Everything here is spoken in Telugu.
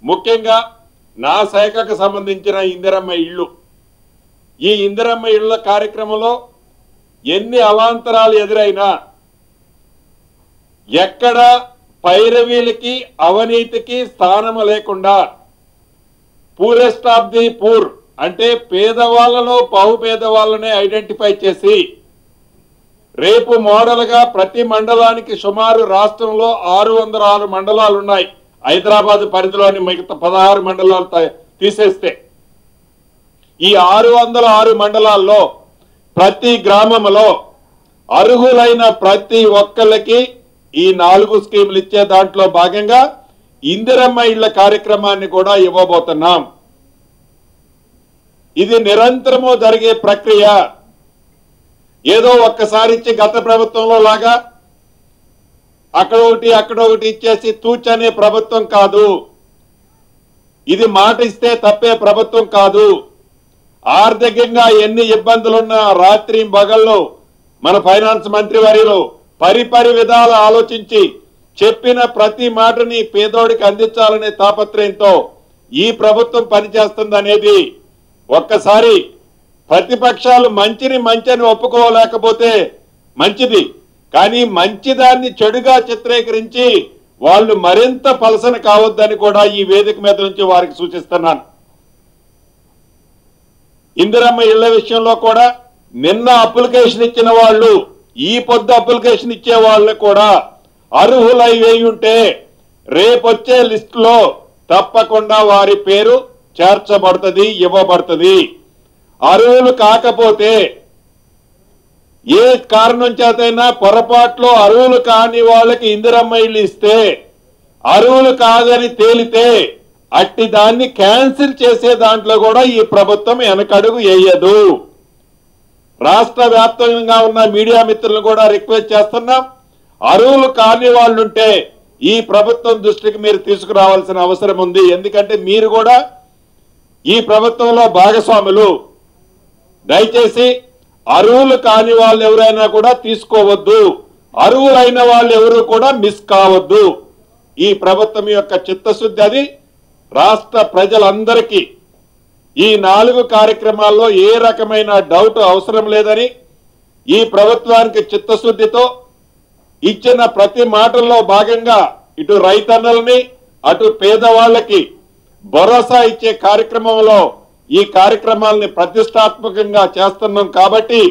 ముఖ్యంగా నా శాఖకు సంబంధించిన ఇందిరమ్మ ఇళ్ళు, ఈ ఇందిరమ్మ ఇళ్ళ కార్యక్రమంలో ఎన్ని అవాంతరాలు ఎదురైనా ఎక్కడ పైరవీలకి అవినీతికి స్థానం లేకుండా పూరెస్ట్ ఆఫ్ ది పూర్ అంటే పేదవాళ్ళలో బహుపేదవాళ్ళనే ఐడెంటిఫై చేసి రేపు మోడల్గా ప్రతి మండలానికి సుమారు రాష్ట్రంలో 606 మండలాలు ఉన్నాయి. హైదరాబాద్ పరిధిలోని మిగతా 16 మండలాలు తీసేస్తే ఈ 606 మండలాల్లో ప్రతి గ్రామంలో అర్హులైన ప్రతి ఒక్కళ్ళకి ఈ 4 స్కీములు ఇచ్చే దాంట్లో భాగంగా ఇందిరమ్మ ఇళ్ల కార్యక్రమాన్ని కూడా ఇవ్వబోతున్నాం. ఇది నిరంతరము జరిగే ప్రక్రియ. ఏదో ఒక్కసారి ఇచ్చి గత ప్రభుత్వంలో లాగా అక్కడ ఒకటి ఇచ్చేసి తూచనే ప్రభుత్వం కాదు. ఇది మాట ఇస్తే తప్పే ప్రభుత్వం కాదు. ఆర్థికంగా ఎన్ని ఇబ్బందులున్నా రాత్రి పగళ్ళు మన ఫైనాన్స్ మంత్రి వర్యులు పరిపరి విధాలు ఆలోచించి చెప్పిన ప్రతి మాటని పేదోడికి అందించాలనే తాపత్రయంతో ఈ ప్రభుత్వం పనిచేస్తుంది అనేది ఒక్కసారి ప్రతిపక్షాలు మంచిని ఒప్పుకోలేకపోతే మంచిది, కానీ మంచిదాన్ని చెడుగా చిత్రీకరించి వాళ్ళు మరింత పలసన కావద్దని కూడా ఈ వేదిక మీద నుంచి వారికి సూచిస్తున్నాను. ఇందిరమ్మ ఇళ్ల విషయంలో కూడా నిన్న అప్లికేషన్ ఇచ్చిన వాళ్ళు ఈ పొద్దు అప్లికేషన్ ఇచ్చే వాళ్ళు కూడా అర్హులై ఉంటే రేపొచ్చే లిస్టులో తప్పకుండా వారి పేరు చేర్చబడుతుంది, ఇవ్వబడుతుంది. అర్హులు కాకపోతే ఏ కారణం చేతైనా పొరపాట్లో అర్హులు కాని వాళ్ళకి ఇందిరమ్మ ఇల్లు ఇస్తే అర్హులు కాదని తేలితే అట్టి దాన్ని క్యాన్సిల్ చేసే దాంట్లో కూడా ఈ ప్రభుత్వం వెనకడుగు వేయదు. రాష్ట్ర వ్యాప్తంగా ఉన్న మీడియా మిత్రులను కూడా రిక్వెస్ట్ చేస్తున్నాం, అర్హులు కాని వాళ్ళుంటే ఈ ప్రభుత్వం దృష్టికి మీరు తీసుకురావాల్సిన అవసరం ఉంది. ఎందుకంటే మీరు కూడా ఈ ప్రభుత్వంలో భాగస్వాములు. దయచేసి అర్హులు కాని వాళ్ళు ఎవరైనా కూడా తీసుకోవద్దు, అర్హులైన వాళ్ళు ఎవరు కూడా మిస్ కావద్దు. ఈ ప్రభుత్వం యొక్క చిత్తశుద్ధి అది. రాష్ట్ర ప్రజలందరికీ ఈ 4 కార్యక్రమాల్లో ఏ రకమైన డౌట్ అవసరం లేదని, ఈ ప్రభుత్వానికి చిత్తశుద్ధితో ఇచ్చిన ప్రతి మాటల్లో భాగంగా ఇటు రైతన్నల్ని అటు పేదవాళ్ళకి భరోసా ఇచ్చే కార్యక్రమంలో ఈ కార్యక్రమాలని ప్రతిష్టాత్మకంగా చేస్తున్నాం. కాబట్టి